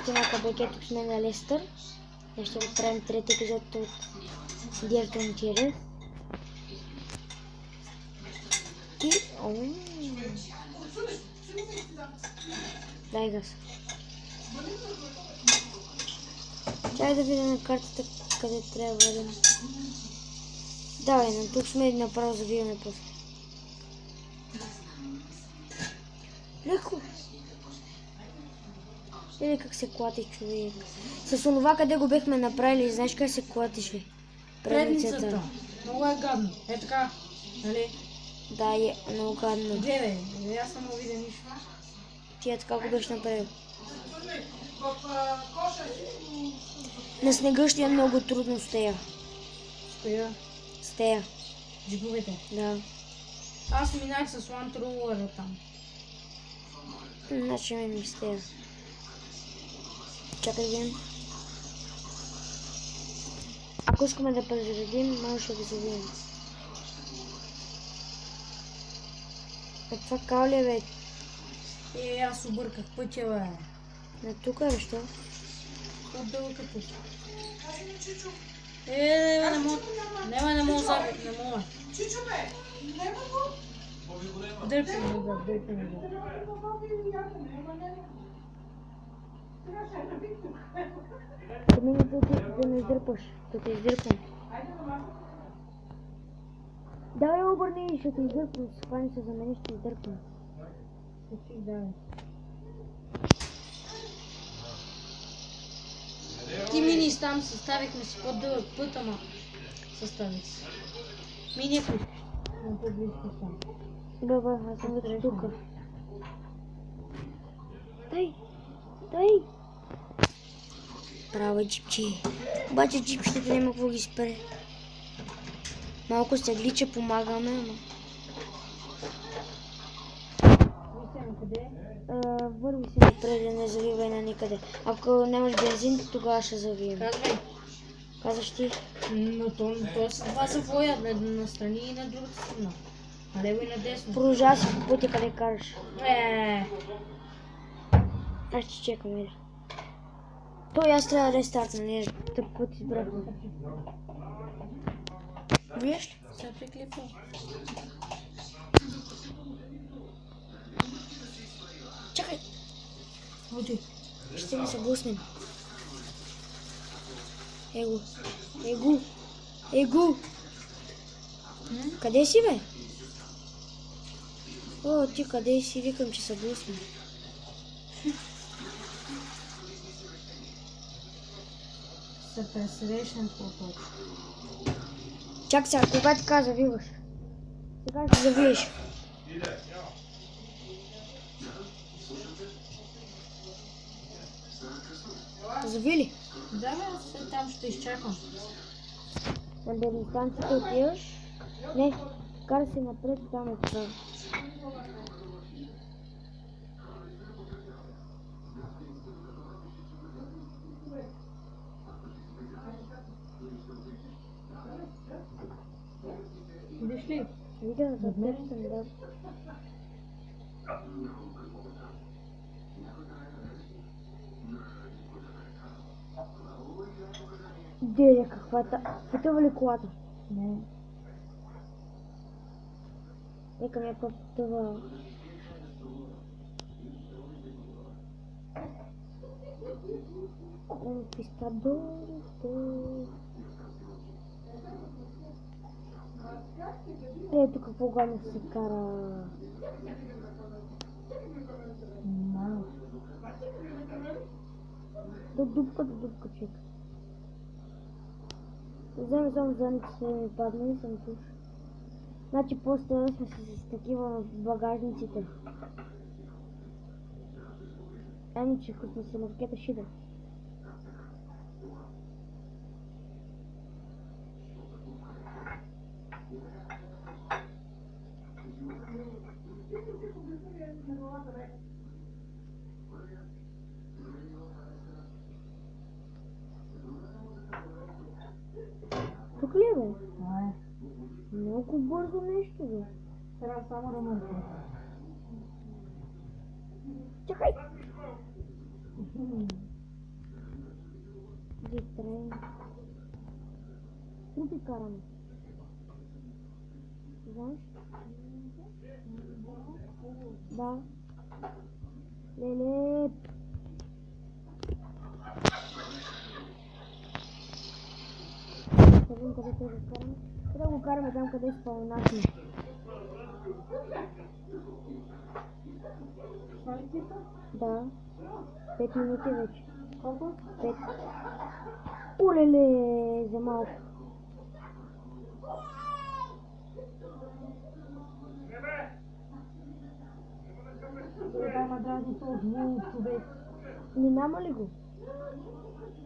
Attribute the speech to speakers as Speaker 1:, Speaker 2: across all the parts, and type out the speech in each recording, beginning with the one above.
Speaker 1: още една каблуке тук сме на Лестър. И ще го правим трети епизод от Dirt on Terrace. И... Дай газ. Чай да видим на картата къде трябва да вървим. Давай, на тук сме и направо завиваме после. Леко. Или как се клати човек. С онова къде го бехме направили, знаеш как се клатише?
Speaker 2: Предницата. Много е гадно. Е така, нали?
Speaker 1: Да, е много гадно.
Speaker 2: Где бе? Аз не му видя нищо.
Speaker 1: Ти така го беше направил. На снега ще е много трудно с тея. С тея.
Speaker 2: Джиповете.
Speaker 1: Да.
Speaker 2: Аз минах с Land Rover там.
Speaker 1: Значи ми с тея. Чакай видим. Ако искаме да презаредим, може да завием. А това као ли е, бе?
Speaker 2: Аз обърках пътя, бе.
Speaker 1: На тука ли, що?
Speaker 2: По-дълъг е път. Не мога. Не мога.
Speaker 3: Чичо, бе, нема го?
Speaker 2: Дърпи ми го.
Speaker 1: Да ми не да ме издърпаш, да те издърпам. Давай обърни, ще те издърпам, схвани се за мен, ще те издърпам.
Speaker 2: Давай. Ти мини там, съставихме си по-дълъг път, ама съставих си. Мини ако искаш. На по-близко съм.
Speaker 1: Добре, аз съм вече тука. Дай! Права джипче. Обаче джипчетата няма какво ги спре. Малко се глича, помагаме, ама... Върви си напред, да не завивай на никъде. Ако нямаш бензин, тогава ще завием.
Speaker 2: Казвай.
Speaker 1: Казваш ти?
Speaker 2: Но то са два завоя, на страни и на другата страна. На лево и на десно.
Speaker 1: Продължава си по пътя, къде караш. Аз ще чекам, еда. Той аз трябва да рестартна, не тъп път избрахме. Виж ли?
Speaker 2: Сега приклипвам.
Speaker 1: Чакай!
Speaker 2: Води.
Speaker 1: Ще не се блъснем. Его! Къде си, бе? О, ти къде си? Викам, че се блъснем.
Speaker 2: Се пресрещам по път.
Speaker 1: Чак сега, кога така завиваш? Сега ще завиеш. Завили?
Speaker 2: Да, бе, там ще изчакам.
Speaker 1: На бензинстанцията отиваш? Не, кара се напред, там е това.
Speaker 2: Видиш ли?
Speaker 1: Видя, за теб съм, да. Деля, каква-то... Пътува ли колата?
Speaker 2: Не.
Speaker 1: Нека ми е пътува... Конкистадорите... Ето какво гадно се кара... До дупка, човек. Вземи само задните са ми паднали, съм туш. Значи по-старо сме с такива в багажниците. Ами, че ако сме се на ракета шида. Тук ли е, бе? Много бързо нещо, бе.
Speaker 2: Трябва само да мъртва.
Speaker 1: Чакай! караме. Знаеш? Да. Леле. Да видим къде те да караме. Да го караме там, къде спомнахме. Да. 5 минути вече.
Speaker 2: Колко?
Speaker 1: 5. Олеле, за малко.
Speaker 2: Дай ма дразни то звук, човек.
Speaker 1: Няма ли го?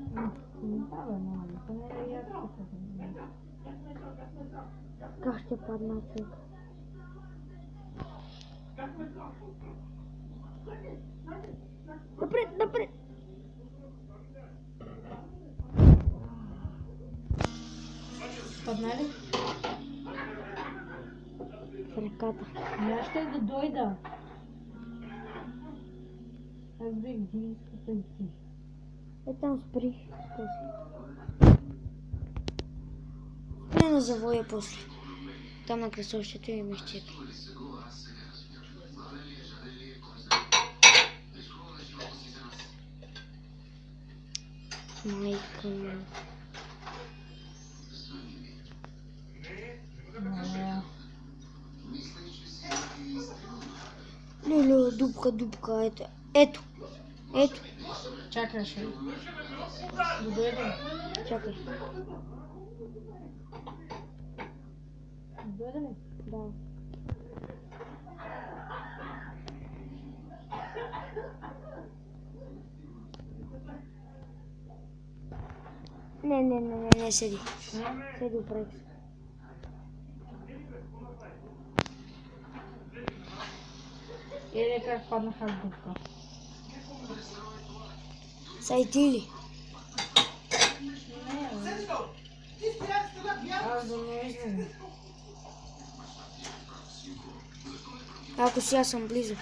Speaker 2: Да, бе, няма ли. То не е ясно.
Speaker 1: Как ще падна човек? Напред, напред!
Speaker 2: Падна ли?
Speaker 1: В ръката.
Speaker 2: Аз ще да дойда. Аз бих ги искал да ти.
Speaker 1: Е там спри. Спри на завоя после. Там на кръстовището и ме щепи. Майка му. Леле, дупка, дупка, ето. Ето. Ето.
Speaker 2: Чакай, ще. Да дойдем.
Speaker 1: Чакай.
Speaker 2: Да дойдем ли?
Speaker 1: Да. Не, седи. Седи опред.
Speaker 2: Или как паднаха в дупка.
Speaker 1: Сайти ли?
Speaker 2: Аз да не излезам.
Speaker 1: Ако сега съм близо.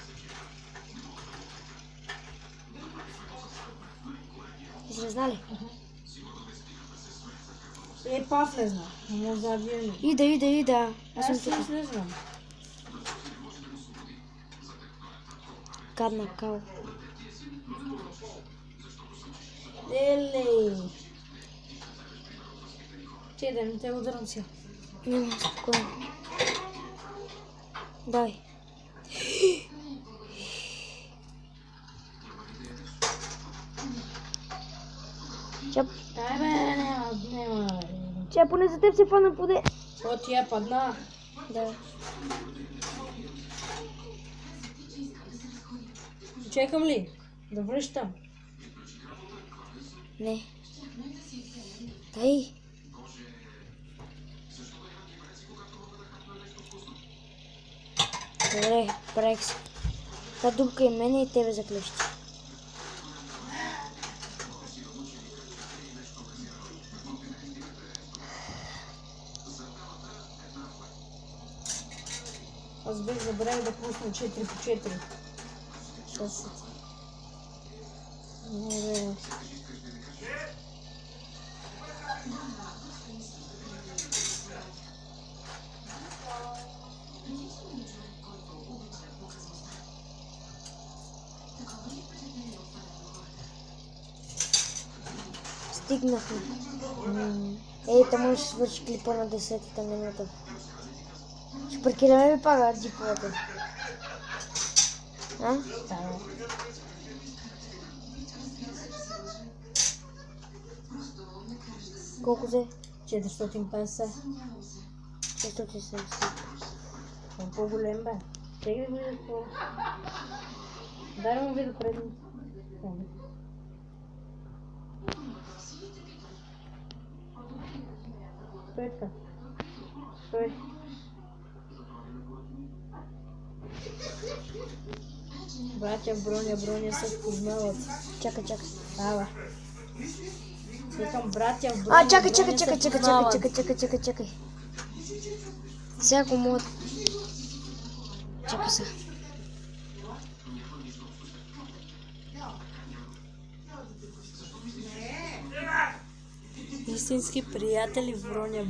Speaker 1: Изразна ли?
Speaker 2: Е, па влезна. Ама завие ли?
Speaker 1: Ида. Аз съм
Speaker 2: Аз
Speaker 1: тук.
Speaker 2: не излезвам.
Speaker 1: Кадна кал.
Speaker 2: Еле. Че да не те ударам сега.
Speaker 1: Няма, спокойно. Дай. Чап.
Speaker 2: Дай бе, няма.
Speaker 1: Че поне за теб се падна поде.
Speaker 2: О, тия падна.
Speaker 1: Да.
Speaker 2: Чекам ли? Да връщам.
Speaker 1: Не. Дай. Добре, правих се. Та дупка и мене и тебе заклещи.
Speaker 2: Аз бих забравил да пусна 4 по 4.
Speaker 1: Сейчас. Не. Стигнахме. Ей, там може да свърши клипа на 10-та минута. Ще паркираме ли пак джиповете? А?
Speaker 2: Да.
Speaker 1: Колко взе?
Speaker 2: 450.
Speaker 1: 670.
Speaker 2: По-голем бе. Теги го видя по... Дай му видя предни. Стой така. Стой. Братя Броня се познават.
Speaker 1: Чакай.
Speaker 2: Ала. Викам братя Броня.
Speaker 1: Чакай. Всяко мод. Чакай сега.
Speaker 2: истински приятели Броня.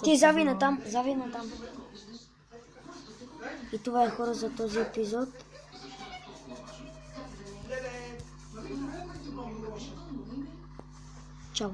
Speaker 1: Ти завина там. И това е хора за този епизод. Чао.